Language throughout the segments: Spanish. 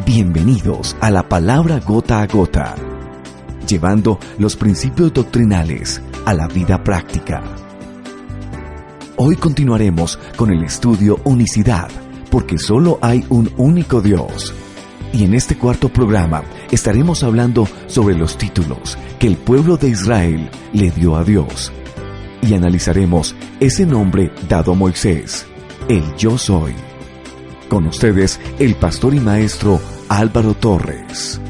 Bienvenidos a la palabra gota a gota, llevando los principios doctrinales a la vida práctica. Hoy continuaremos con el estudio Unicidad, porque solo hay un único Dios. Y en este cuarto programa estaremos hablando sobre los títulos que el pueblo de Israel le dio a Dios. Y analizaremos ese nombre dado a Moisés, el Yo Soy. Con ustedes, el pastor y maestro Álvaro Torres.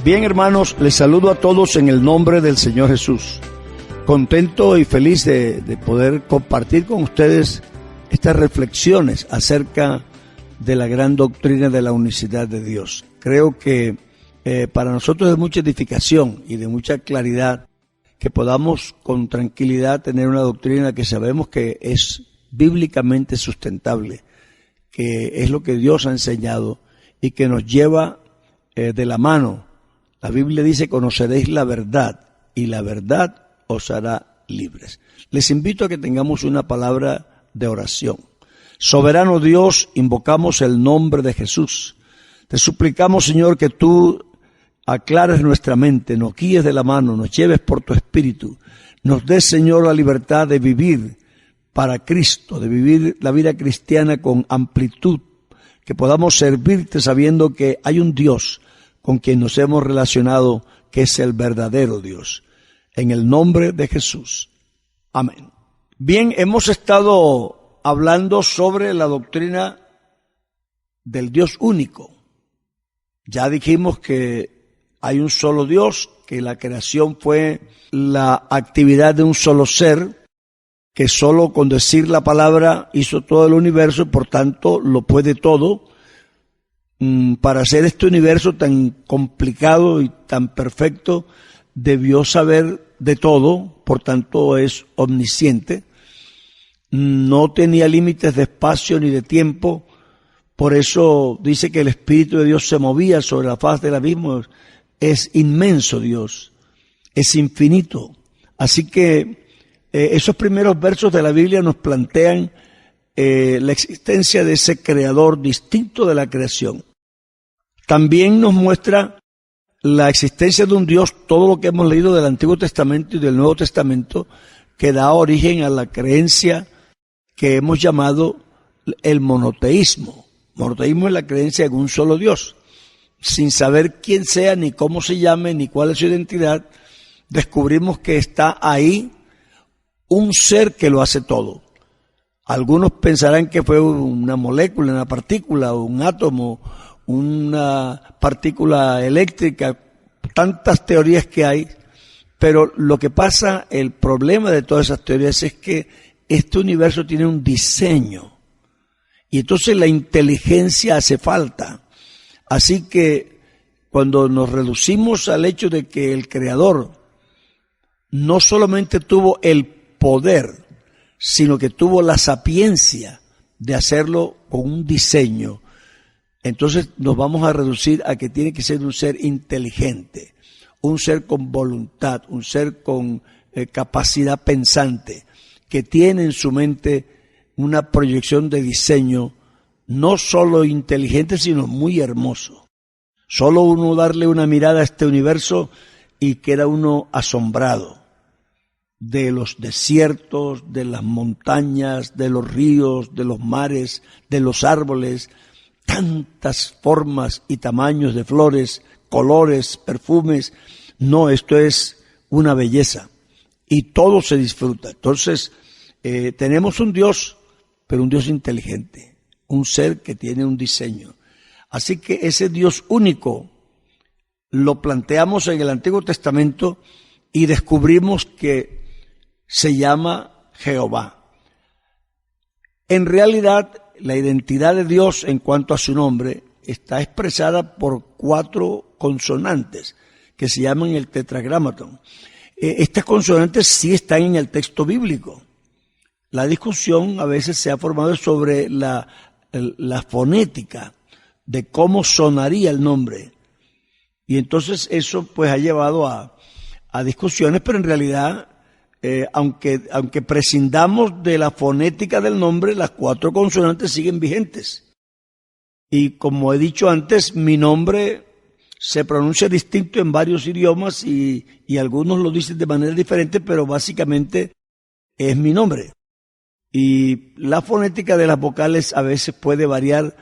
Bien, hermanos, les saludo a todos en el nombre del Señor Jesús. Contento y feliz de poder compartir con ustedes estas reflexiones acerca de la gran doctrina de la unicidad de Dios. Creo que para nosotros es mucha edificación y de mucha claridad que podamos con tranquilidad tener una doctrina que sabemos que es bíblicamente sustentable, que es lo que Dios ha enseñado y que nos lleva de la mano. La Biblia dice: conoceréis la verdad y la verdad os hará libres. Les invito a que tengamos una palabra de oración. Soberano Dios, invocamos el nombre de Jesús. Te suplicamos, Señor, que tú aclares nuestra mente, nos guíes de la mano, nos lleves por tu Espíritu. Nos des, Señor, la libertad de vivir para Cristo, de vivir la vida cristiana con amplitud, que podamos servirte sabiendo que hay un Dios con quien nos hemos relacionado, que es el verdadero Dios. En el nombre de Jesús. Amén. Bien, hemos estado hablando sobre la doctrina del Dios único. Ya dijimos que hay un solo Dios, que la creación fue la actividad de un solo ser, que solo con decir la palabra hizo todo el universo y por tanto lo puede todo. Para hacer este universo tan complicado y tan perfecto, debió saber de todo, por tanto es omnisciente. No tenía límites de espacio ni de tiempo, por eso dice que el Espíritu de Dios se movía sobre la faz del abismo. Es inmenso Dios, es infinito. Así que esos primeros versos de la Biblia nos plantean la existencia de ese creador distinto de la creación. También nos muestra la existencia de un Dios, todo lo que hemos leído del Antiguo Testamento y del Nuevo Testamento, que da origen a la creencia que hemos llamado el monoteísmo. Monoteísmo es la creencia en un solo Dios. Sin saber quién sea, ni cómo se llame, ni cuál es su identidad, descubrimos que está ahí un ser que lo hace todo. Algunos pensarán que fue una molécula, una partícula, un átomo, una partícula eléctrica, tantas teorías que hay, pero lo que pasa, el problema de todas esas teorías es que este universo tiene un diseño y entonces la inteligencia hace falta. Así que cuando nos reducimos al hecho de que el Creador no solamente tuvo el poder, sino que tuvo la sapiencia de hacerlo con un diseño, entonces nos vamos a reducir a que tiene que ser un ser inteligente, un ser con voluntad, un ser con capacidad pensante, que tiene en su mente una proyección de diseño no solo inteligente, sino muy hermoso. Solo uno darle una mirada a este universo y queda uno asombrado de los desiertos, de las montañas, de los ríos, de los mares, de los árboles, tantas formas y tamaños de flores, colores, perfumes. No, esto es una belleza y todo se disfruta. Entonces, tenemos un Dios, pero un Dios inteligente, un ser que tiene un diseño. Así que ese Dios único lo planteamos en el Antiguo Testamento y descubrimos que se llama Jehová. En realidad, la identidad de Dios en cuanto a su nombre está expresada por 4 consonantes que se llaman el tetragramatón. Estas consonantes sí están en el texto bíblico. La discusión a veces se ha formado sobre la fonética de cómo sonaría el nombre. Y entonces eso pues ha llevado a discusiones, pero en realidad aunque prescindamos de la fonética del nombre, las 4 consonantes siguen vigentes. Y como he dicho antes, mi nombre se pronuncia distinto en varios idiomas y algunos lo dicen de manera diferente, pero básicamente es mi nombre. Y la fonética de las vocales a veces puede variar,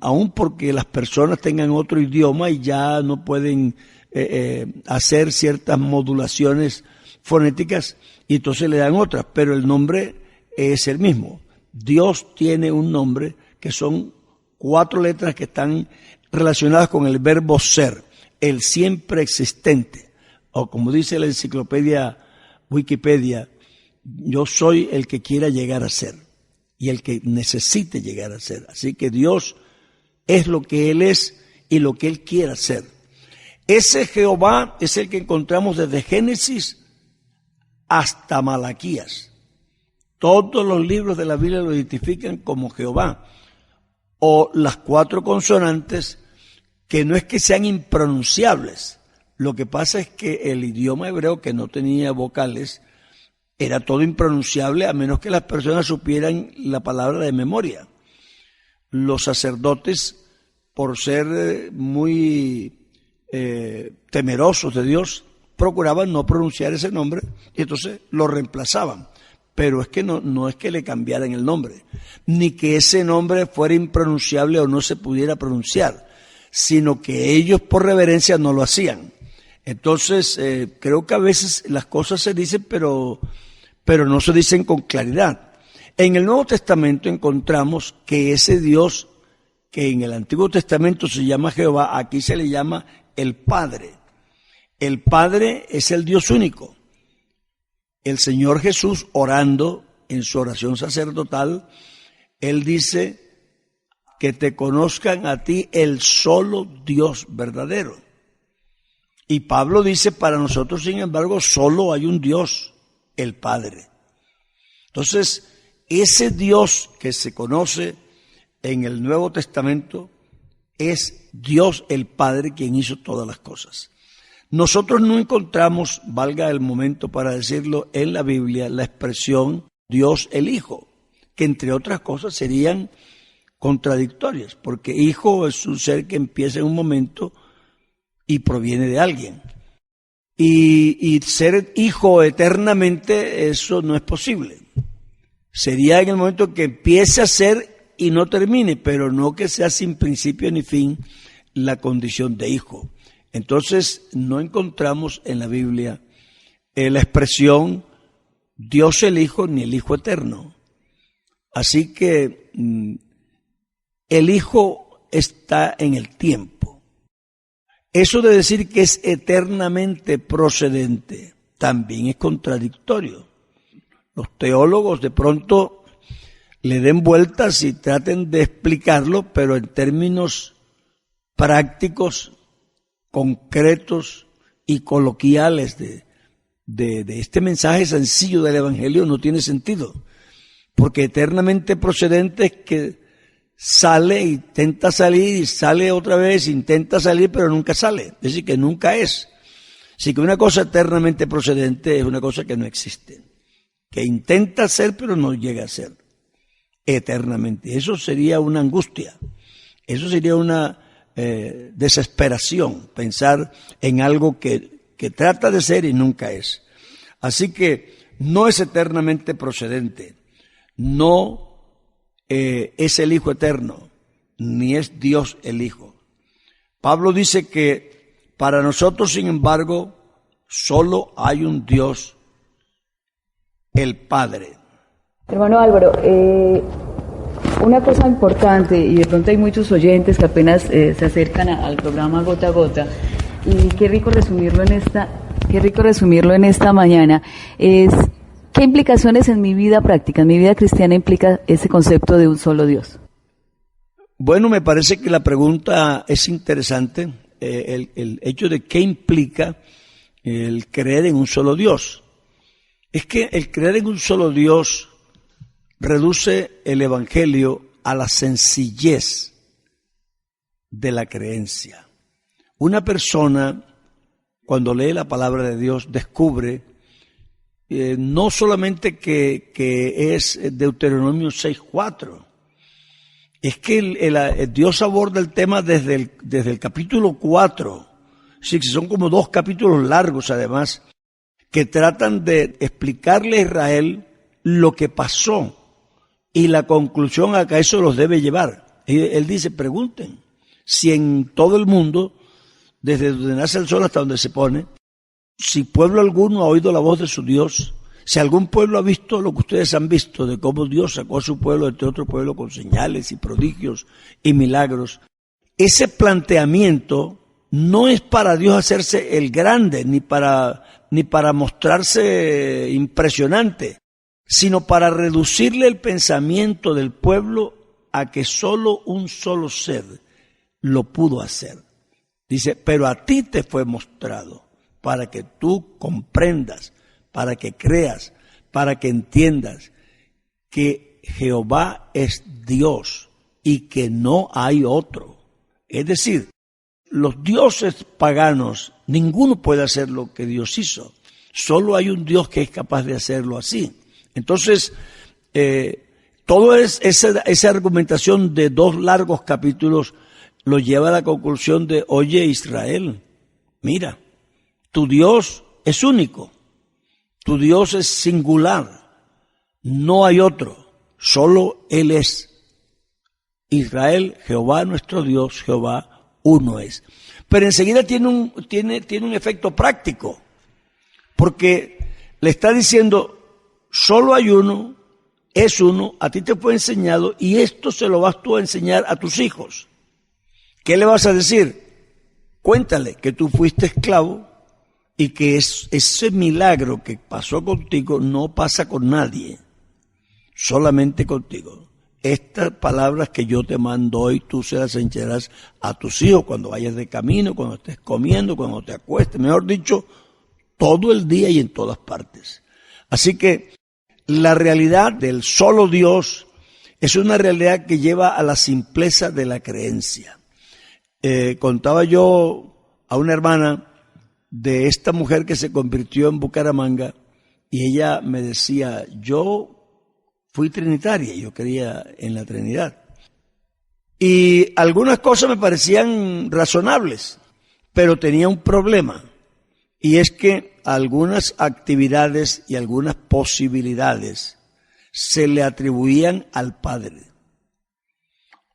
aun porque las personas tengan otro idioma y ya no pueden hacer ciertas modulaciones fonéticas y entonces le dan otras, pero el nombre es el mismo. Dios tiene un nombre que son 4 letras que están relacionadas con el verbo ser, el siempre existente, o como dice la enciclopedia Wikipedia, yo soy el que quiera llegar a ser y el que necesite llegar a ser. Así que Dios es lo que Él es y lo que Él quiera ser. Ese Jehová es el que encontramos desde Génesis hasta Malaquías. Todos los libros de la Biblia lo identifican como Jehová, o las 4 consonantes que no es que sean impronunciables. Lo que pasa es que el idioma hebreo, que no tenía vocales, era todo impronunciable a menos que las personas supieran la palabra de memoria. Los sacerdotes, por ser muy temerosos de Dios, procuraban no pronunciar ese nombre y entonces lo reemplazaban. Pero es que no es que le cambiaran el nombre, ni que ese nombre fuera impronunciable o no se pudiera pronunciar, sino que ellos por reverencia no lo hacían. Entonces, creo que a veces las cosas se dicen, pero no se dicen con claridad. En el Nuevo Testamento encontramos que ese Dios, que en el Antiguo Testamento se llama Jehová, aquí se le llama el Padre. El Padre es el Dios único. El Señor Jesús, orando en su oración sacerdotal, Él dice que te conozcan a ti el solo Dios verdadero. Y Pablo dice, para nosotros, sin embargo, solo hay un Dios, el Padre. Entonces, ese Dios que se conoce en el Nuevo Testamento es Dios el Padre quien hizo todas las cosas. Nosotros no encontramos, valga el momento para decirlo, en la Biblia la expresión Dios el Hijo, que entre otras cosas serían contradictorias, porque hijo es un ser que empieza en un momento y proviene de alguien. Y ser hijo eternamente, eso no es posible. Sería en el momento que empiece a ser y no termine, pero no que sea sin principio ni fin la condición de hijo. Entonces no encontramos en la Biblia la expresión Dios el Hijo ni el Hijo eterno. Así que el Hijo está en el tiempo. Eso de decir que es eternamente procedente también es contradictorio. Los teólogos de pronto le den vueltas y traten de explicarlo, pero en términos prácticos, concretos y coloquiales de este mensaje sencillo del Evangelio no tiene sentido, porque eternamente procedente es que sale, intenta salir y sale otra vez, intenta salir pero nunca sale, es decir que nunca es. Así que una cosa eternamente procedente es una cosa que no existe, que intenta ser pero no llega a ser eternamente. Eso sería una angustia, eso sería una desesperación, pensar en algo que trata de ser y nunca es. Así que no es eternamente procedente, no es el Hijo eterno, ni es Dios el Hijo. Pablo dice que para nosotros, sin embargo, solo hay un Dios, el Padre. Hermano Álvaro, una cosa importante, y de pronto hay muchos oyentes que apenas se acercan al programa Gota a Gota, y qué rico resumirlo en esta mañana, es ¿qué implicaciones en mi vida práctica, en mi vida cristiana implica ese concepto de un solo Dios? Bueno, me parece que la pregunta es interesante, el hecho de qué implica el creer en un solo Dios. Es que el creer en un solo Dios reduce el Evangelio a la sencillez de la creencia. Una persona, cuando lee la palabra de Dios, descubre no solamente que es Deuteronomio 6:4, es que el Dios aborda el tema desde el capítulo 4. Sí, que son como 2 capítulos largos además, que tratan de explicarle a Israel lo que pasó y la conclusión a que eso los debe llevar. Él dice, pregunten si en todo el mundo, desde donde nace el sol hasta donde se pone, si pueblo alguno ha oído la voz de su Dios, si algún pueblo ha visto lo que ustedes han visto, de cómo Dios sacó a su pueblo de otro pueblo con señales y prodigios y milagros. Ese planteamiento no es para Dios hacerse el grande, ni para mostrarse impresionante, sino para reducirle el pensamiento del pueblo a que solo un solo ser lo pudo hacer. Dice, pero a ti te fue mostrado para que tú comprendas, para que creas, para que entiendas que Jehová es Dios y que no hay otro. Es decir, los dioses paganos, ninguno puede hacer lo que Dios hizo. Solo hay un Dios que es capaz de hacerlo así. Entonces, toda esa argumentación de 2 largos capítulos lo lleva a la conclusión de, oye Israel, mira, tu Dios es único. Tu Dios es singular, no hay otro, solo Él es. Israel, Jehová nuestro Dios, Jehová uno es. Pero enseguida tiene un efecto práctico, porque le está diciendo, solo hay uno, es uno, a ti te fue enseñado y esto se lo vas tú a enseñar a tus hijos. ¿Qué le vas a decir? Cuéntale que tú fuiste esclavo, y que ese milagro que pasó contigo no pasa con nadie, solamente contigo. Estas palabras que yo te mando hoy, tú se las enseñarás a tus hijos cuando vayas de camino, cuando estés comiendo, cuando te acuestes, mejor dicho, todo el día y en todas partes. Así que la realidad del solo Dios es una realidad que lleva a la simpleza de la creencia. Contaba yo a una hermana de esta mujer que se convirtió en Bucaramanga y ella me decía, yo fui trinitaria, yo creía en la Trinidad. Y algunas cosas me parecían razonables, pero tenía un problema, y es que algunas actividades y algunas posibilidades se le atribuían al Padre,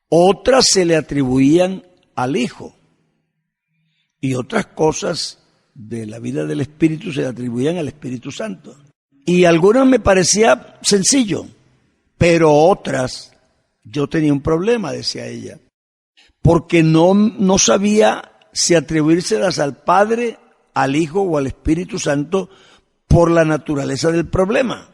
otras se le atribuían al Hijo, y otras cosas de la vida del Espíritu se le atribuían al Espíritu Santo. Y algunas me parecía sencillo, pero otras yo tenía un problema, decía ella, porque no sabía si atribuírselas al Padre, al Hijo o al Espíritu Santo por la naturaleza del problema,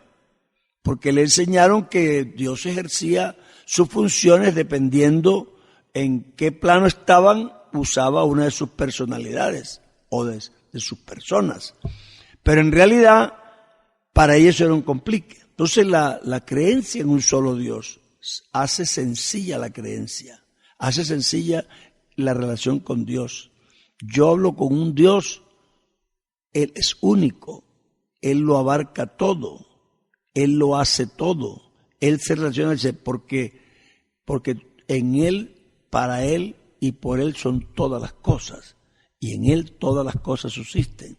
porque le enseñaron que Dios ejercía sus funciones dependiendo en qué plano estaban, usaba una de sus personalidades o de sus personas. Pero en realidad, para ella eso era un complique. Entonces la creencia en un solo Dios hace sencilla la creencia, hace sencilla la relación con Dios. Yo hablo con un Dios, Él es único, Él lo abarca todo, Él lo hace todo, Él se relaciona porque en Él, para Él y por Él son todas las cosas. Y en Él todas las cosas subsisten.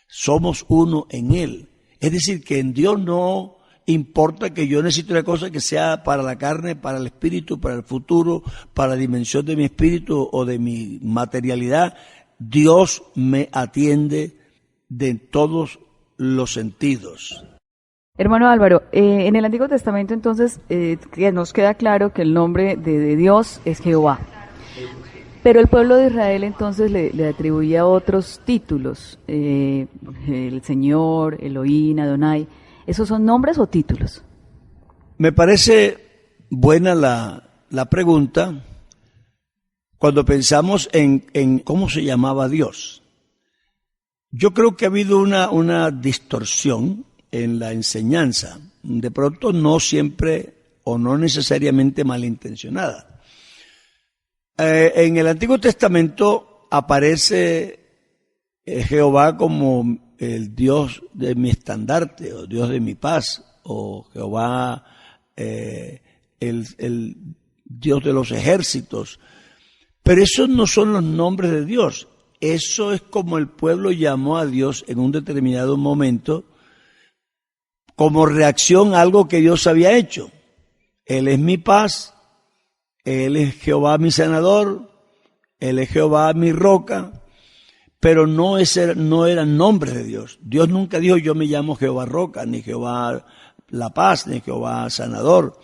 Somos uno en Él. Es decir, que en Dios no importa que yo necesite una cosa que sea para la carne, para el espíritu, para el futuro, para la dimensión de mi espíritu o de mi materialidad. Dios me atiende de todos los sentidos. Hermano Álvaro, en el Antiguo Testamento entonces nos queda claro que el nombre de Dios es Jehová. Pero el pueblo de Israel entonces le atribuía otros títulos, el Señor, Elohim, Adonai. ¿Esos son nombres o títulos? Me parece buena la pregunta cuando pensamos en cómo se llamaba Dios. Yo creo que ha habido una distorsión en la enseñanza, de pronto no siempre o no necesariamente malintencionada. En el Antiguo Testamento aparece Jehová como el Dios de mi estandarte, o Dios de mi paz, o Jehová el Dios de los ejércitos. Pero esos no son los nombres de Dios. Eso es como el pueblo llamó a Dios en un determinado momento como reacción a algo que Dios había hecho. Él es mi paz, Él es Jehová mi sanador, Él es Jehová mi roca, pero no eran nombres de Dios. Dios nunca dijo yo me llamo Jehová roca, ni Jehová la paz, ni Jehová sanador.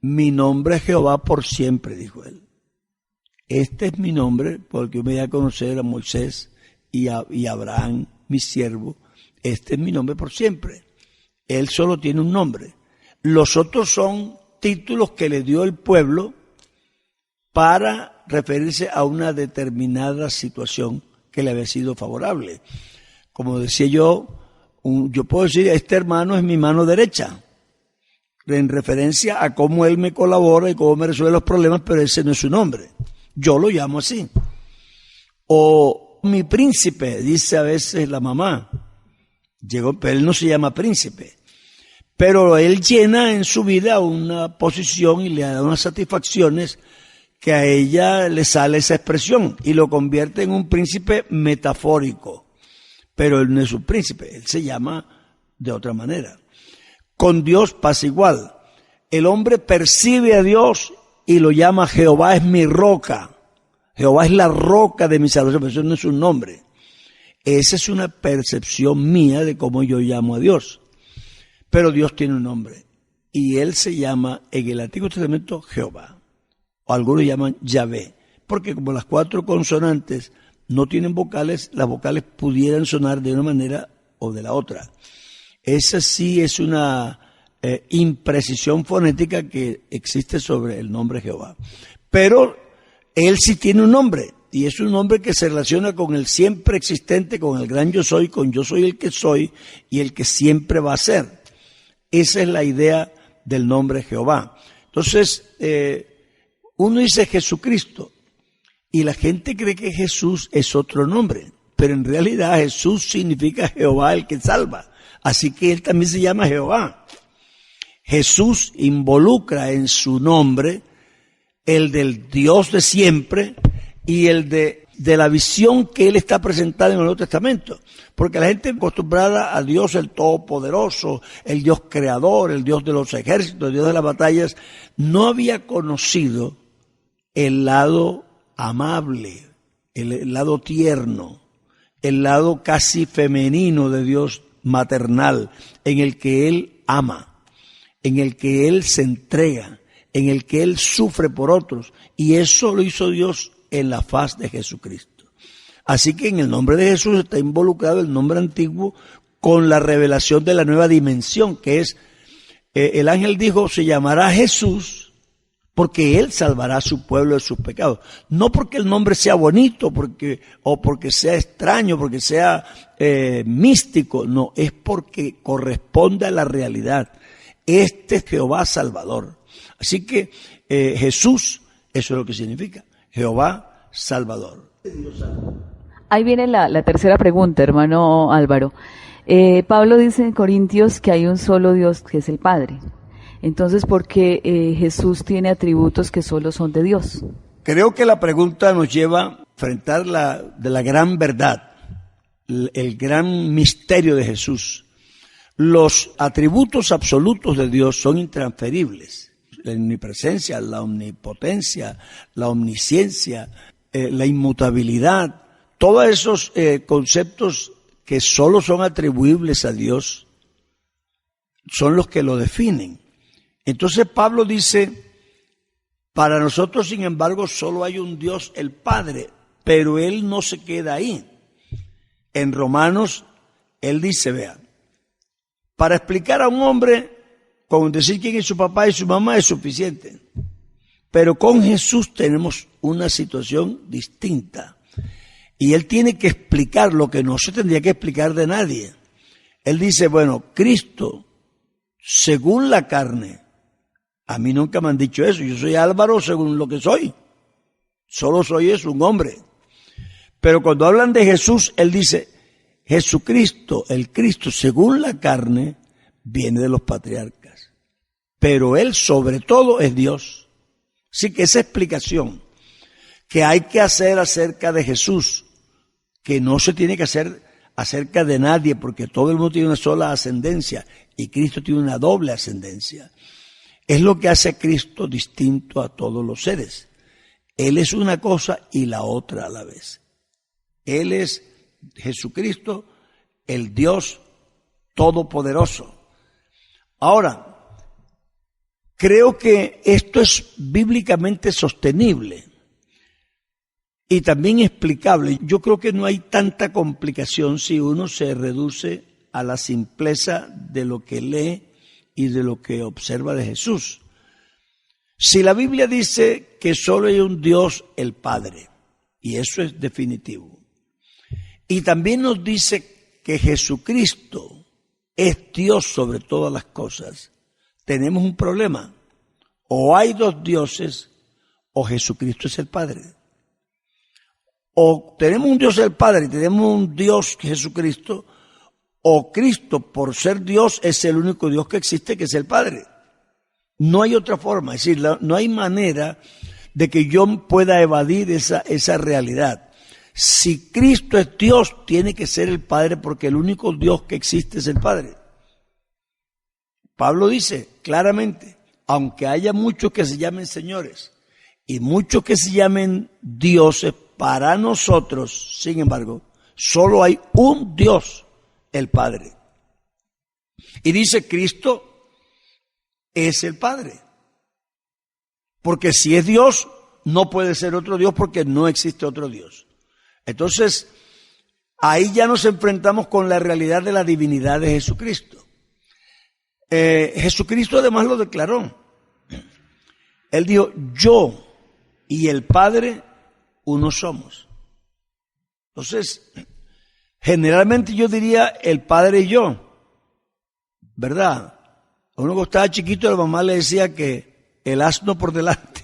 Mi nombre es Jehová por siempre, dijo Él. Este es mi nombre porque yo me di a conocer a Moisés y a Abraham, mi siervo. Este es mi nombre por siempre. Él solo tiene un nombre. Los otros son títulos que le dio el pueblo para referirse a una determinada situación que le había sido favorable. Como decía yo puedo decir, este hermano es mi mano derecha, en referencia a cómo él me colabora y cómo me resuelve los problemas, pero ese no es su nombre. Yo lo llamo así. O mi príncipe, dice a veces la mamá. Pero él no se llama príncipe. Pero él llena en su vida una posición y le da unas satisfacciones que a ella le sale esa expresión y lo convierte en un príncipe metafórico. Pero él no es un príncipe, él se llama de otra manera. Con Dios pasa igual. El hombre percibe a Dios y lo llama Jehová es mi roca. Jehová es la roca de mi salvación, pero eso no es un nombre. Esa es una percepción mía de cómo yo llamo a Dios. Pero Dios tiene un nombre y Él se llama en el Antiguo Testamento Jehová. O algunos llaman Yahvé, porque como las 4 consonantes no tienen vocales, las vocales pudieran sonar de una manera o de la otra. Esa sí es una imprecisión fonética que existe sobre el nombre Jehová. Pero Él sí tiene un nombre, y es un nombre que se relaciona con el siempre existente, con el gran yo soy, con yo soy el que soy y el que siempre va a ser. Esa es la idea del nombre Jehová. Entonces, uno dice Jesucristo, y la gente cree que Jesús es otro nombre, pero en realidad Jesús significa Jehová el que salva. Así que Él también se llama Jehová. Jesús involucra en su nombre el del Dios de siempre y el de la visión que Él está presentando en el Nuevo Testamento. Porque la gente acostumbrada a Dios el Todopoderoso, el Dios Creador, el Dios de los ejércitos, el Dios de las batallas, no había conocido el lado amable, el lado tierno, el lado casi femenino de Dios maternal, en el que Él ama, en el que Él se entrega, en el que Él sufre por otros, y eso lo hizo Dios en la faz de Jesucristo. Así que en el nombre de Jesús está involucrado el nombre antiguo con la revelación de la nueva dimensión, que es, el ángel dijo, se llamará Jesús, porque Él salvará a su pueblo de sus pecados. No porque el nombre sea bonito, o porque sea extraño, porque sea místico, no, es porque corresponde a la realidad. Este es Jehová Salvador. Así que Jesús, eso es lo que significa, Jehová Salvador. Ahí viene la tercera pregunta, hermano Álvaro. Pablo dice en Corintios que hay un solo Dios, que es el Padre. Entonces, ¿por qué Jesús tiene atributos que solo son de Dios? Creo que la pregunta nos lleva a enfrentar de la gran verdad, el gran misterio de Jesús. Los atributos absolutos de Dios son intransferibles. La omnipresencia, la omnipotencia, la omnisciencia, la inmutabilidad, todos esos conceptos que solo son atribuibles a Dios son los que lo definen. Entonces Pablo dice, para nosotros sin embargo solo hay un Dios, el Padre, pero Él no se queda ahí. En Romanos, Él dice, vean, para explicar a un hombre, con decir quién es su papá y su mamá es suficiente. Pero con Jesús tenemos una situación distinta. Y Él tiene que explicar lo que no se tendría que explicar de nadie. Él dice, bueno, Cristo, según la carne, a mí nunca me han dicho eso. Yo soy Álvaro según lo que soy. Solo soy eso, un hombre. Pero cuando hablan de Jesús, Él dice, Jesucristo, el Cristo, según la carne, viene de los patriarcas. Pero Él sobre todo es Dios. Así que esa explicación que hay que hacer acerca de Jesús, que no se tiene que hacer acerca de nadie, porque todo el mundo tiene una sola ascendencia y Cristo tiene una doble ascendencia, es lo que hace a Cristo distinto a todos los seres. Él es una cosa y la otra a la vez. Él es Jesucristo, el Dios Todopoderoso. Ahora, creo que esto es bíblicamente sostenible y también explicable. Yo creo que no hay tanta complicación si uno se reduce a la simpleza de lo que lee y de lo que observa de Jesús. Si la Biblia dice que solo hay un Dios, el Padre, y eso es definitivo, y también nos dice que Jesucristo es Dios sobre todas las cosas, tenemos un problema. O hay dos dioses, o Jesucristo es el Padre. O tenemos un Dios el Padre y tenemos un Dios Jesucristo, o Cristo, por ser Dios, es el único Dios que existe, que es el Padre. No hay otra forma, es decir, no hay manera de que yo pueda evadir esa realidad. Si Cristo es Dios, tiene que ser el Padre, porque el único Dios que existe es el Padre. Pablo dice claramente, aunque haya muchos que se llamen señores y muchos que se llamen dioses, para nosotros, sin embargo, solo hay un Dios, el Padre. Y dice, Cristo es el Padre. Porque si es Dios, no puede ser otro Dios, porque no existe otro Dios. Entonces, ahí ya nos enfrentamos con la realidad de la divinidad de Jesucristo. Jesucristo además lo declaró. Él dijo, yo y el Padre uno somos. Entonces, generalmente yo diría el Padre y yo, ¿verdad? A uno que estaba chiquito, la mamá le decía que el asno por delante.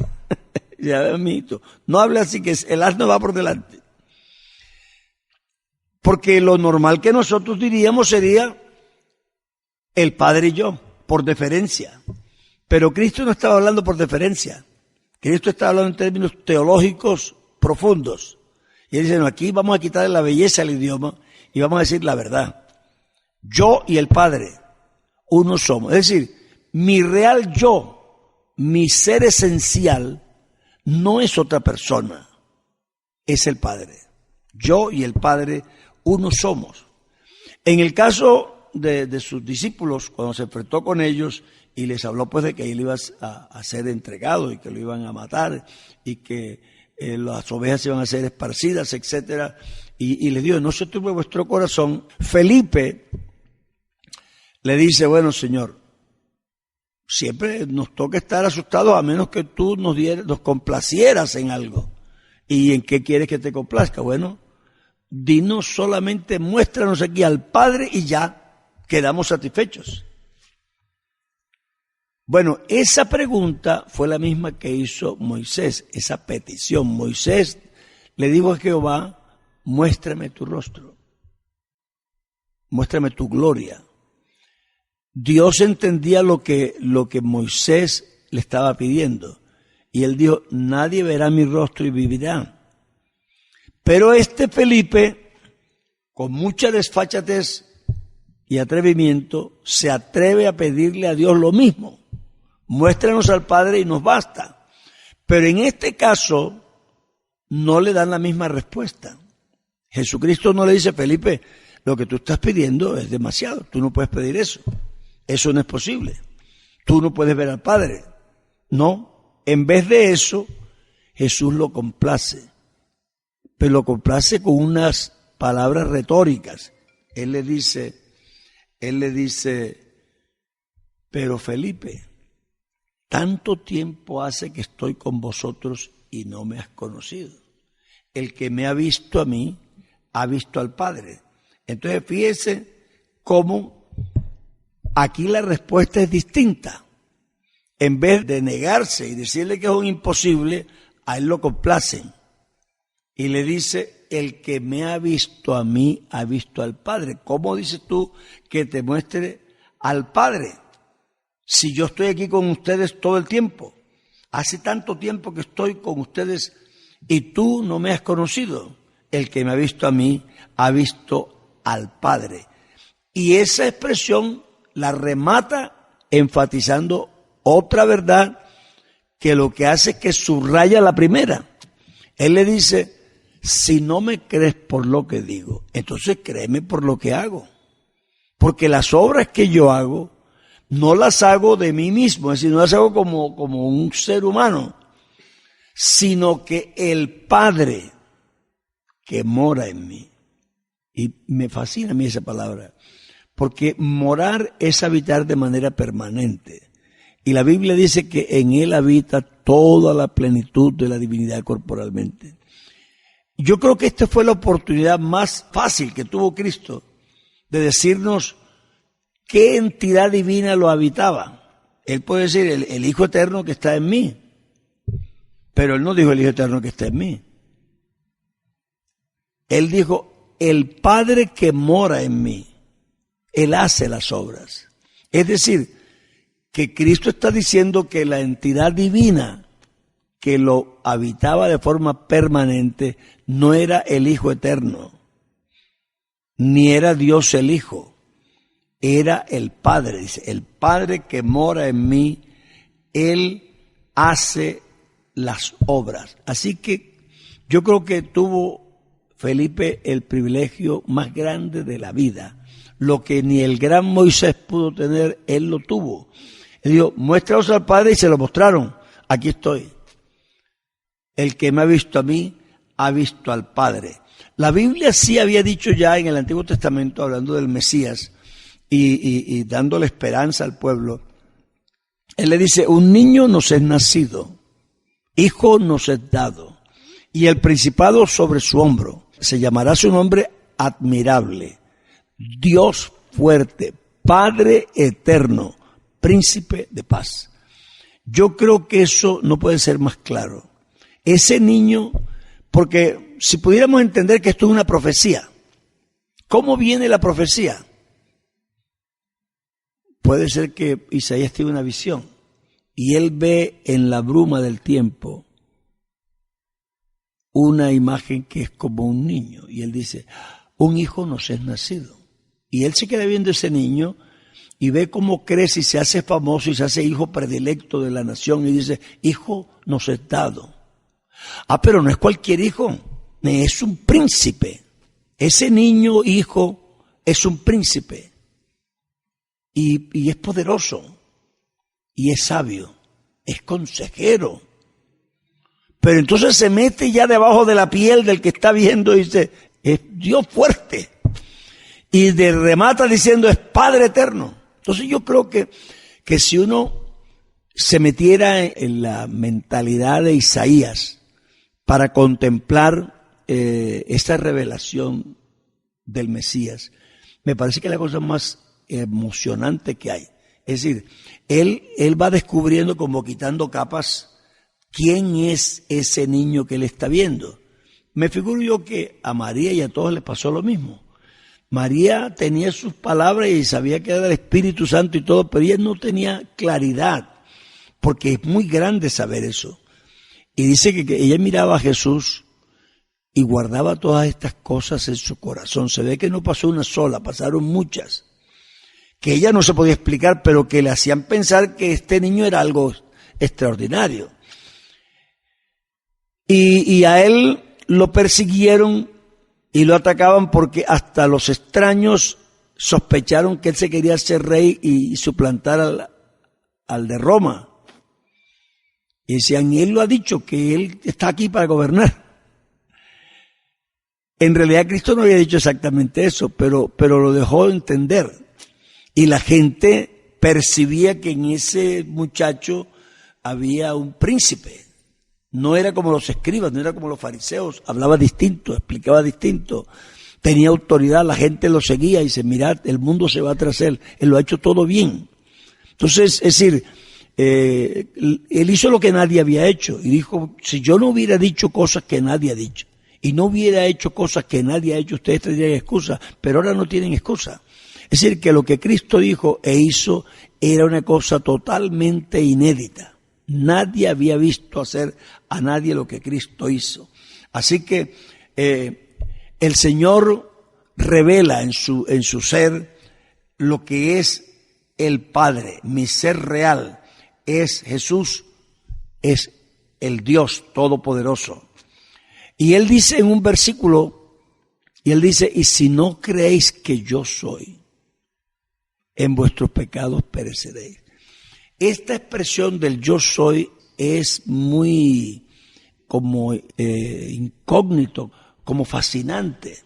Ya, amiguito, no hable así, que el asno va por delante. Porque lo normal que nosotros diríamos sería el Padre y yo, por deferencia. Pero Cristo no estaba hablando por deferencia. Cristo estaba hablando en términos teológicos profundos. Y él dice, no, aquí vamos a quitarle la belleza al idioma y vamos a decir la verdad. Yo y el Padre, uno somos. Es decir, mi real yo, mi ser esencial, no es otra persona, es el Padre. Yo y el Padre, uno somos. En el caso de sus discípulos, cuando se enfrentó con ellos y les habló pues de que él iba a ser entregado y que lo iban a matar y que las ovejas iban a ser esparcidas, etcétera, y les dijo, no se turbe vuestro corazón. Felipe le dice, bueno, Señor, siempre nos toca estar asustados a menos que tú nos complacieras en algo. ¿Y en qué quieres que te complazca? Bueno, dinos solamente, muéstranos aquí al Padre y ya quedamos satisfechos. Bueno, esa pregunta fue la misma que hizo Moisés, esa petición. Moisés le dijo a Jehová, muéstrame tu rostro, muéstrame tu gloria. Dios entendía lo que Moisés le estaba pidiendo. Y él dijo, nadie verá mi rostro y vivirá. Pero Felipe, con mucha desfachatez y atrevimiento, se atreve a pedirle a Dios lo mismo. Muéstranos al Padre y nos basta. Pero en este caso, no le dan la misma respuesta. Jesucristo no le dice, Felipe, lo que tú estás pidiendo es demasiado. Tú no puedes pedir eso. Eso no es posible. Tú no puedes ver al Padre. No. En vez de eso, Jesús lo complace. Pero lo complace con unas palabras retóricas. Él le dice, pero Felipe, tanto tiempo hace que estoy con vosotros y no me has conocido. El que me ha visto a mí, ha visto al Padre. Entonces fíjese cómo aquí la respuesta es distinta. En vez de negarse y decirle que es un imposible, a él lo complacen. Y le dice, el que me ha visto a mí, ha visto al Padre. ¿Cómo dices tú que te muestre al Padre? Si yo estoy aquí con ustedes todo el tiempo. hace tanto tiempo que estoy con ustedes y tú no me has conocido. El que me ha visto a mí, ha visto al Padre. Y esa expresión la remata enfatizando otra verdad que lo que hace es que subraya la primera. Él le dice, si no me crees por lo que digo, entonces créeme por lo que hago. Porque las obras que yo hago, no las hago de mí mismo, es decir, no las hago como un ser humano, sino que el Padre que mora en mí. Y me fascina a mí esa palabra, porque morar es habitar de manera permanente. Y la Biblia dice que en Él habita toda la plenitud de la divinidad corporalmente. Yo creo que esta fue la oportunidad más fácil que tuvo Cristo de decirnos qué entidad divina lo habitaba. Él puede decir el Hijo Eterno que está en mí, pero Él no dijo el Hijo Eterno que está en mí. Él dijo el Padre que mora en mí. Él hace las obras. Es decir, que Cristo está diciendo que la entidad divina que lo habitaba de forma permanente no era el Hijo Eterno, ni era Dios el Hijo, era el Padre. Dice, el Padre que mora en mí, Él hace las obras. Así que yo creo que tuvo Felipe el privilegio más grande de la vida. Lo que ni el gran Moisés pudo tener, él lo tuvo. Él dijo, muéstraos al Padre, y se lo mostraron. Aquí estoy. El que me ha visto a mí, ha visto al Padre. La Biblia sí había dicho ya en el Antiguo Testamento, hablando del Mesías y dándole esperanza al pueblo. Él le dice, un niño nos es nacido, hijo nos es dado, y el principado sobre su hombro. Se llamará su nombre admirable, Dios fuerte, Padre eterno, príncipe de paz. Yo creo que eso no puede ser más claro. Ese niño, porque si pudiéramos entender que esto es una profecía, ¿cómo viene la profecía? Puede ser que Isaías tiene una visión y él ve en la bruma del tiempo una imagen que es como un niño, y él dice, un hijo nos es nacido. Y él se queda viendo ese niño y ve cómo crece y se hace famoso y se hace hijo predilecto de la nación, y dice, hijo nos es dado. Ah, pero no es cualquier hijo, es un príncipe. Ese niño hijo es un príncipe y es poderoso y es sabio, es consejero. Pero entonces se mete ya debajo de la piel del que está viendo y dice, es Dios fuerte. Y remata diciendo, es Padre eterno. Entonces yo creo que si uno se metiera en la mentalidad de Isaías para contemplar esta revelación del Mesías, me parece que es la cosa más emocionante que hay. Es decir, él va descubriendo, como quitando capas, quién es ese niño que él está viendo. Me figuro yo que a María y a todos les pasó lo mismo. María tenía sus palabras y sabía que era del Espíritu Santo y todo, pero ella no tenía claridad, porque es muy grande saber eso. Y dice que ella miraba a Jesús y guardaba todas estas cosas en su corazón. Se ve que no pasó una sola, pasaron muchas, que ella no se podía explicar, pero que le hacían pensar que este niño era algo extraordinario. Y a él lo persiguieron y lo atacaban porque hasta los extraños sospecharon que él se quería hacer rey y suplantar al de Roma. Y decían, y él lo ha dicho, que él está aquí para gobernar. En realidad Cristo no había dicho exactamente eso, pero lo dejó entender. Y la gente percibía que en ese muchacho había un príncipe. No era como los escribas, no era como los fariseos, hablaba distinto, explicaba distinto, tenía autoridad, la gente lo seguía y dice, mirad, el mundo se va tras él lo ha hecho todo bien. Entonces, es decir, él hizo lo que nadie había hecho y dijo, si yo no hubiera dicho cosas que nadie ha dicho y no hubiera hecho cosas que nadie ha hecho, ustedes tendrían excusa, pero ahora no tienen excusa. Es decir, que lo que Cristo dijo e hizo era una cosa totalmente inédita. Nadie había visto hacer a nadie lo que Cristo hizo. Así que el Señor revela en su ser lo que es el Padre. Mi ser real es Jesús, es el Dios Todopoderoso. Y Él dice en un versículo, y si no creéis que yo soy, en vuestros pecados pereceréis. Esta expresión del yo soy es muy como incógnito, como fascinante,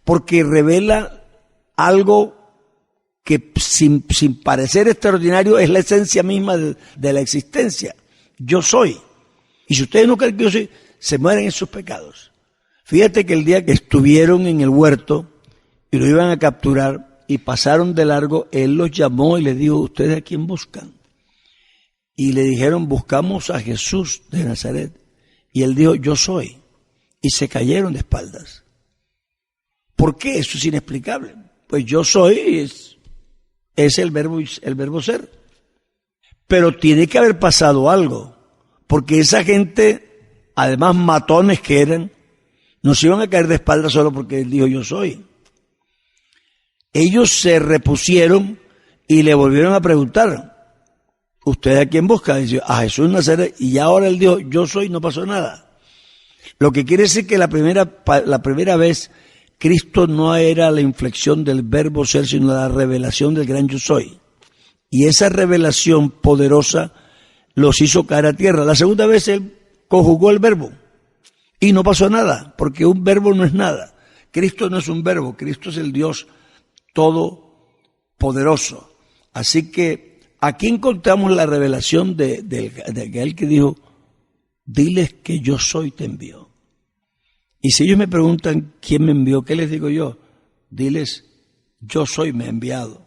porque revela algo que sin parecer extraordinario es la esencia misma de la existencia. Yo soy. Y si ustedes no creen que yo soy, se mueren en sus pecados. Fíjate que el día que estuvieron en el huerto y lo iban a capturar y pasaron de largo, Él los llamó y les dijo, ¿ustedes a quién buscan? Y le dijeron, buscamos a Jesús de Nazaret. Y Él dijo, yo soy. Y se cayeron de espaldas. ¿Por qué? Eso es inexplicable. Pues yo soy es el verbo ser. Pero tiene que haber pasado algo. Porque esa gente, además matones que eran, no se iban a caer de espaldas solo porque Él dijo, yo soy. Ellos se repusieron y le volvieron a preguntar, ¿usted a quién busca? Dice, a Jesús Nazaret. Y ya ahora Él dijo, yo soy, no pasó nada. Lo que quiere decir que la primera vez Cristo no era la inflexión del verbo ser, sino la revelación del gran yo soy. Y esa revelación poderosa los hizo caer a tierra. La segunda vez Él conjugó el verbo y no pasó nada, porque un verbo no es nada. Cristo no es un verbo, Cristo es el Dios todopoderoso. Así que aquí encontramos la revelación de aquel que dijo, diles que yo soy te envió. Y si ellos me preguntan quién me envió, ¿qué les digo yo? Diles, yo soy me ha enviado.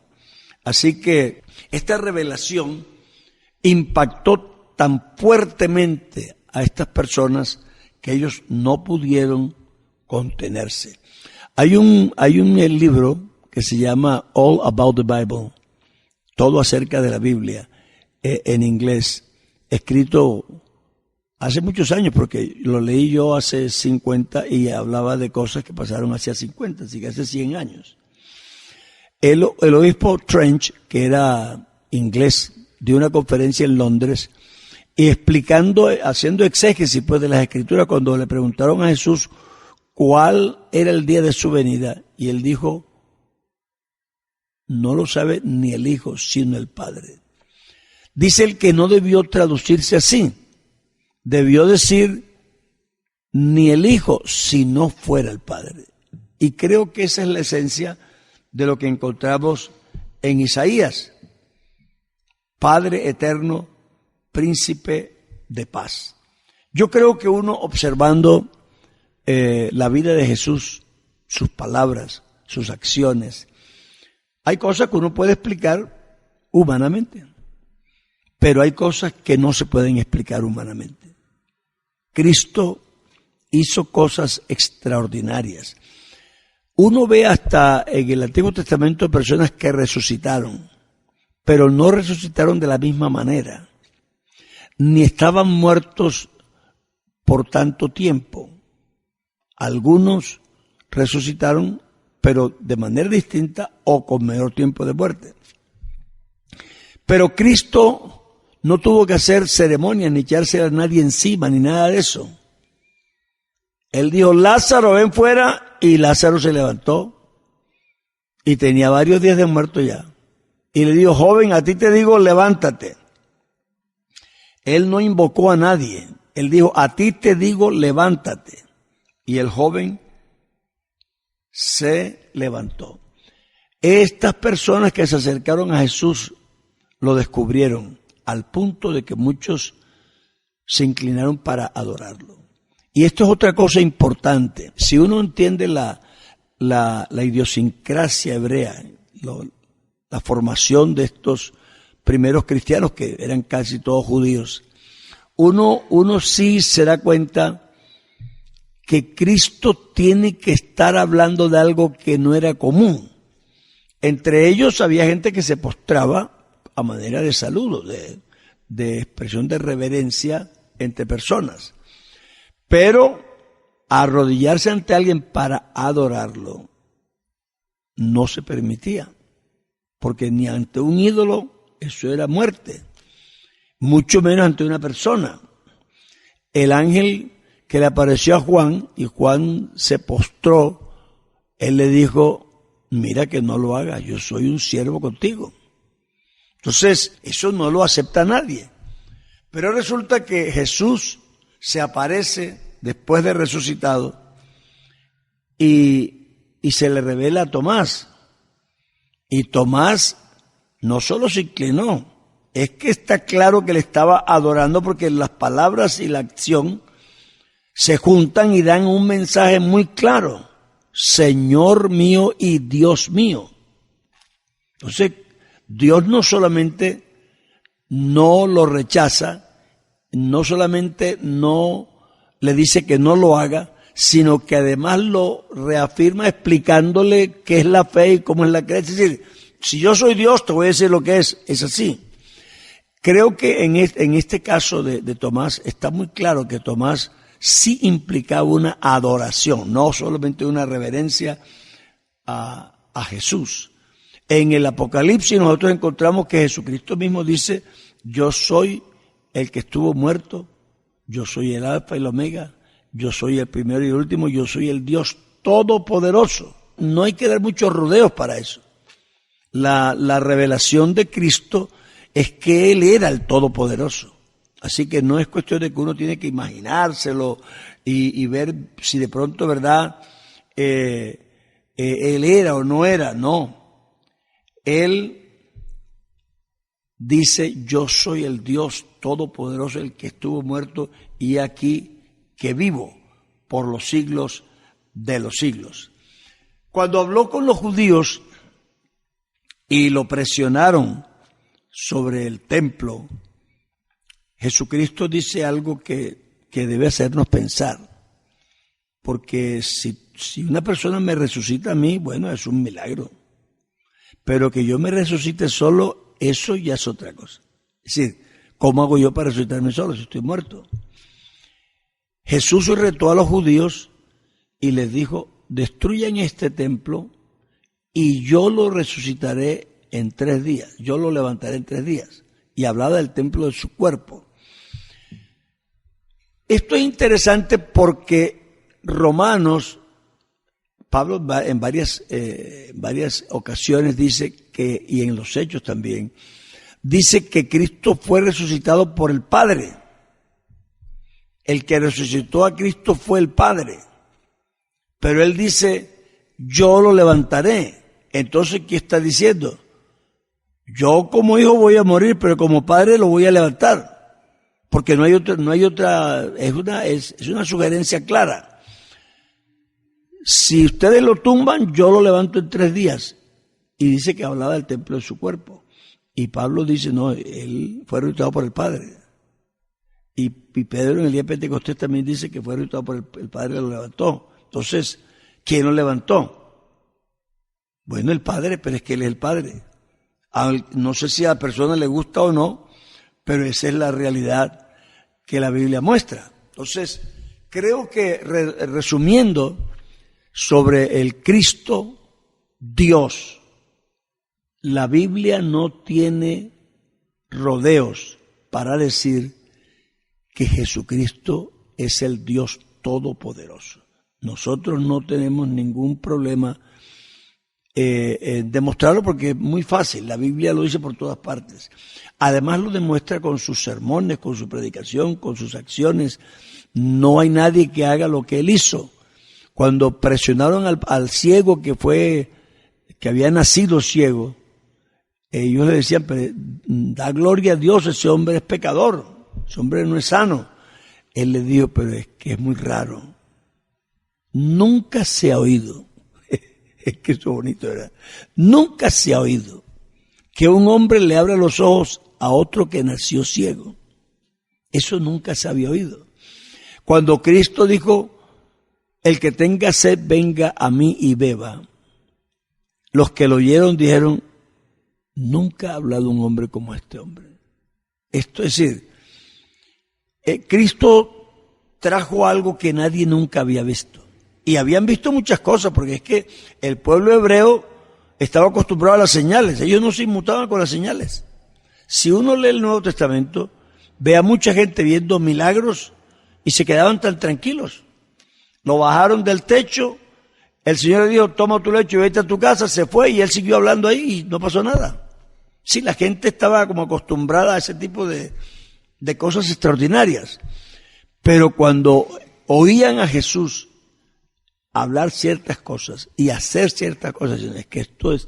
Así que esta revelación impactó tan fuertemente a estas personas que ellos no pudieron contenerse. Hay un libro que se llama All About the Bible, todo acerca de la Biblia, en inglés, escrito hace muchos años, porque lo leí yo hace 50 y hablaba de cosas que pasaron hace 50, así que hace 100 años. El obispo Trench, que era inglés, dio una conferencia en Londres y haciendo exégesis pues de las escrituras, cuando le preguntaron a Jesús cuál era el día de su venida, y él dijo, no lo sabe ni el Hijo, sino el Padre. Dice él que no debió traducirse así, debió decir ni el Hijo, si no fuera el Padre. Y creo que esa es la esencia de lo que encontramos en Isaías. Padre eterno, príncipe de paz. Yo creo que uno observando la vida de Jesús, sus palabras, sus acciones, hay cosas que uno puede explicar humanamente, pero hay cosas que no se pueden explicar humanamente. Cristo hizo cosas extraordinarias. Uno ve hasta en el Antiguo Testamento personas que resucitaron, pero no resucitaron de la misma manera, ni estaban muertos por tanto tiempo. Algunos resucitaron, pero de manera distinta o con menor tiempo de muerte. Pero Cristo no tuvo que hacer ceremonias, ni echarse a nadie encima, ni nada de eso. Él dijo, Lázaro, ven fuera, y Lázaro se levantó, y tenía varios días de muerto ya. Y le dijo, joven, a ti te digo, levántate. Él no invocó a nadie, él dijo, a ti te digo, levántate. Y el joven se levantó. Estas personas que se acercaron a Jesús lo descubrieron, al punto de que muchos se inclinaron para adorarlo. Y esto es otra cosa importante. Si uno entiende la idiosincrasia hebrea, la formación de estos primeros cristianos, que eran casi todos judíos, uno sí se da cuenta que Cristo tiene que estar hablando de algo que no era común. Entre ellos había gente que se postraba a manera de saludo, de expresión de reverencia entre personas. Pero arrodillarse ante alguien para adorarlo no se permitía, porque ni ante un ídolo eso era muerte, mucho menos ante una persona. El ángel que le apareció a Juan y Juan se postró, él le dijo: mira que no lo hagas, yo soy un siervo contigo. Entonces, eso no lo acepta nadie. Pero resulta que Jesús se aparece después de resucitado y se le revela a Tomás. Y Tomás no solo se inclinó, es que está claro que le estaba adorando, porque las palabras y la acción se juntan y dan un mensaje muy claro: Señor mío y Dios mío. Entonces, Dios no solamente no lo rechaza, no solamente no le dice que no lo haga, sino que además lo reafirma explicándole qué es la fe y cómo es la creencia. Es decir, si yo soy Dios, te voy a decir lo que es así. Creo que en este caso de Tomás está muy claro que Tomás sí implicaba una adoración, no solamente una reverencia a Jesús. En el Apocalipsis nosotros encontramos que Jesucristo mismo dice: yo soy el que estuvo muerto, yo soy el Alfa y el Omega, yo soy el primero y el último, yo soy el Dios Todopoderoso. No hay que dar muchos rodeos para eso. La revelación de Cristo es que Él era el Todopoderoso. Así que no es cuestión de que uno tiene que imaginárselo y ver si de pronto, ¿verdad?, Él era o no era. No. Él dice: yo soy el Dios Todopoderoso, el que estuvo muerto y aquí que vivo por los siglos de los siglos. Cuando habló con los judíos y lo presionaron sobre el templo, Jesucristo dice algo que debe hacernos pensar. Porque si una persona me resucita a mí, bueno, es un milagro. Pero que yo me resucite solo, eso ya es otra cosa. Es decir, ¿cómo hago yo para resucitarme solo si estoy muerto? Jesús retó a los judíos y les dijo: destruyan este templo y yo lo resucitaré en 3 días. Yo lo levantaré en 3 días. Y hablaba del templo de su cuerpo. Esto es interesante porque Romanos, Pablo en varias ocasiones dice que, y en los Hechos también, dice que Cristo fue resucitado por el Padre. El que resucitó a Cristo fue el Padre. Pero él dice: yo lo levantaré. Entonces, ¿qué está diciendo? Yo como hijo voy a morir, pero como padre lo voy a levantar. Porque no hay otra, es una sugerencia clara. Si ustedes lo tumban, yo lo levanto en 3 días. Y dice que hablaba del templo de su cuerpo. Y Pablo dice: no, él fue resucitado por el Padre. Y Pedro en el día de Pentecostés también dice que fue resucitado por el Padre, lo levantó. Entonces, ¿quién lo levantó? Bueno, el Padre, pero es que Él es el Padre. No sé si a la persona le gusta o no, pero esa es la realidad que la Biblia muestra. Entonces, creo que resumiendo sobre el Cristo Dios, la Biblia no tiene rodeos para decir que Jesucristo es el Dios Todopoderoso. Nosotros no tenemos ningún problema en demostrarlo porque es muy fácil. La Biblia lo dice por todas partes. Además lo demuestra con sus sermones, con su predicación, con sus acciones. No hay nadie que haga lo que Él hizo. Cuando presionaron al ciego que había nacido ciego, ellos le decían: pero da gloria a Dios, ese hombre es pecador. Ese hombre no es sano. Él le dijo: pero es que es muy raro. Nunca se ha oído, es que eso es bonito, ¿verdad? Nunca se ha oído que un hombre le abra los ojos a otro que nació ciego. Eso nunca se había oído. Cuando Cristo dijo: el que tenga sed venga a mí y beba, los que lo oyeron dijeron: nunca ha hablado un hombre como este hombre. Esto es decir, Cristo trajo algo que nadie nunca había visto. Y habían visto muchas cosas, porque es que el pueblo hebreo estaba acostumbrado a las señales. Ellos no se inmutaban con las señales. Si uno lee el Nuevo Testamento, ve a mucha gente viendo milagros y se quedaban tan tranquilos. Lo bajaron del techo, el Señor le dijo, toma tu lecho y vete a tu casa, se fue y él siguió hablando ahí y no pasó nada. Sí, la gente estaba como acostumbrada a ese tipo de cosas extraordinarias. Pero cuando oían a Jesús hablar ciertas cosas y hacer ciertas cosas, es que esto es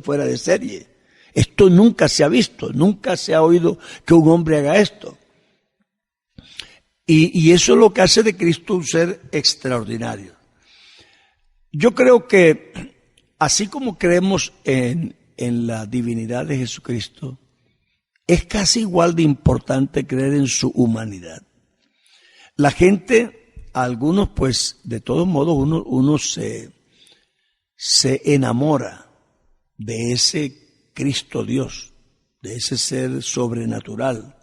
fuera de serie. Esto nunca se ha visto, nunca se ha oído que un hombre haga esto. Y eso es lo que hace de Cristo un ser extraordinario. Yo creo que así como creemos en la divinidad de Jesucristo, es casi igual de importante creer en su humanidad. La gente, algunos pues de todos modos uno se enamora de ese Cristo Dios, de ese ser sobrenatural.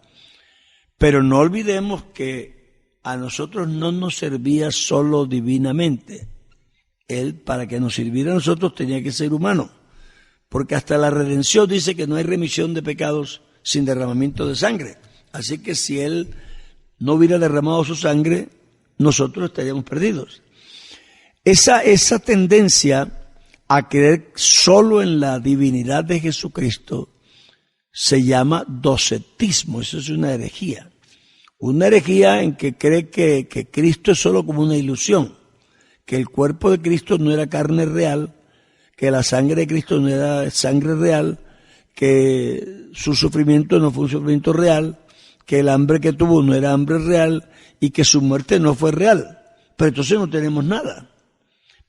Pero no olvidemos que a nosotros no nos servía solo divinamente. Él, para que nos sirviera a nosotros, tenía que ser humano. Porque hasta la redención dice que no hay remisión de pecados sin derramamiento de sangre. Así que si Él no hubiera derramado su sangre, nosotros estaríamos perdidos. Esa tendencia a creer solo en la divinidad de Jesucristo se llama docetismo. Eso es una herejía. Una herejía en que cree que Cristo es solo como una ilusión, que el cuerpo de Cristo no era carne real, que la sangre de Cristo no era sangre real, que su sufrimiento no fue un sufrimiento real, que el hambre que tuvo no era hambre real y que su muerte no fue real. Pero entonces no tenemos nada.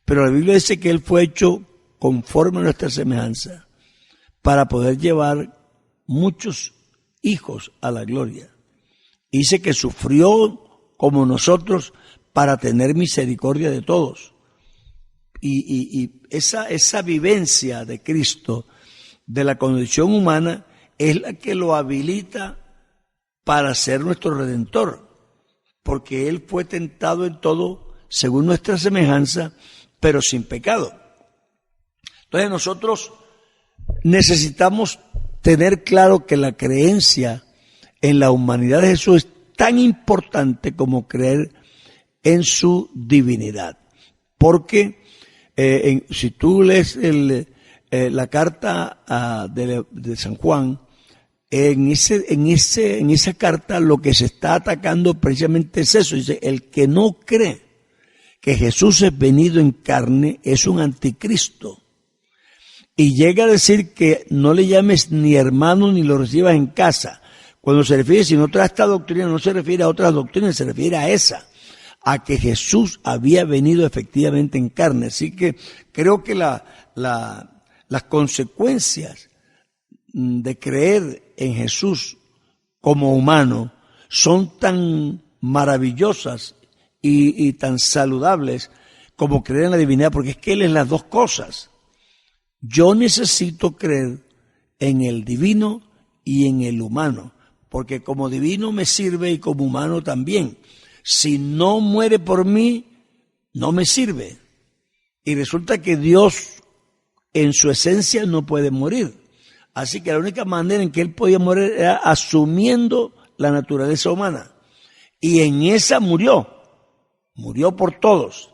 Pero la Biblia dice que Él fue hecho conforme a nuestra semejanza para poder llevar muchos hijos a la gloria. Dice que sufrió como nosotros para tener misericordia de todos. Y esa vivencia de Cristo, de la condición humana, es la que lo habilita para ser nuestro Redentor. Porque Él fue tentado en todo según nuestra semejanza, pero sin pecado. Entonces nosotros necesitamos tener claro que la creencia en la humanidad de Jesús es tan importante como creer en su divinidad. Porque si tú lees la carta de San Juan, en esa carta lo que se está atacando precisamente es eso. Dice, el que no cree que Jesús es venido en carne es un anticristo. Y llega a decir que no le llames ni hermano ni lo recibas en casa. Cuando se refiere, si no trae esta doctrina, no se refiere a otras doctrinas, se refiere a esa, a que Jesús había venido efectivamente en carne. Así que creo que las consecuencias de creer en Jesús como humano son tan maravillosas y tan saludables como creer en la divinidad, porque es que Él es las dos cosas. Yo necesito creer en el divino y en el humano, porque como divino me sirve y como humano también. Si no muere por mí, no me sirve. Y resulta que Dios en su esencia no puede morir. Así que la única manera en que Él podía morir era asumiendo la naturaleza humana. Y en esa murió por todos.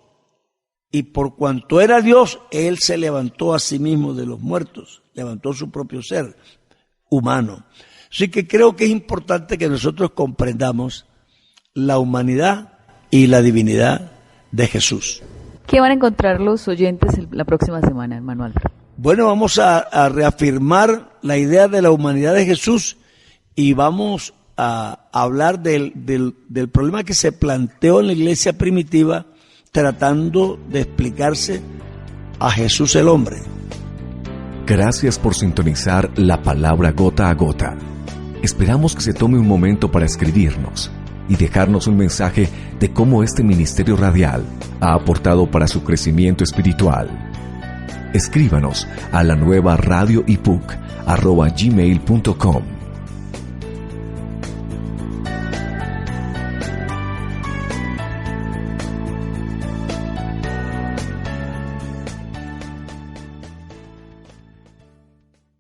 Y por cuanto era Dios, Él se levantó a sí mismo de los muertos, levantó su propio ser humano. Así que creo que es importante que nosotros comprendamos la humanidad y la divinidad de Jesús. ¿Qué van a encontrar los oyentes la próxima semana, hermano Álvaro? Bueno, vamos a reafirmar la idea de la humanidad de Jesús y vamos a hablar del problema que se planteó en la iglesia primitiva tratando de explicarse a Jesús el hombre. Gracias por sintonizar la palabra gota a gota. Esperamos que se tome un momento para escribirnos y dejarnos un mensaje de cómo este ministerio radial ha aportado para su crecimiento espiritual. Escríbanos a la nueva radioepoch@gmail.com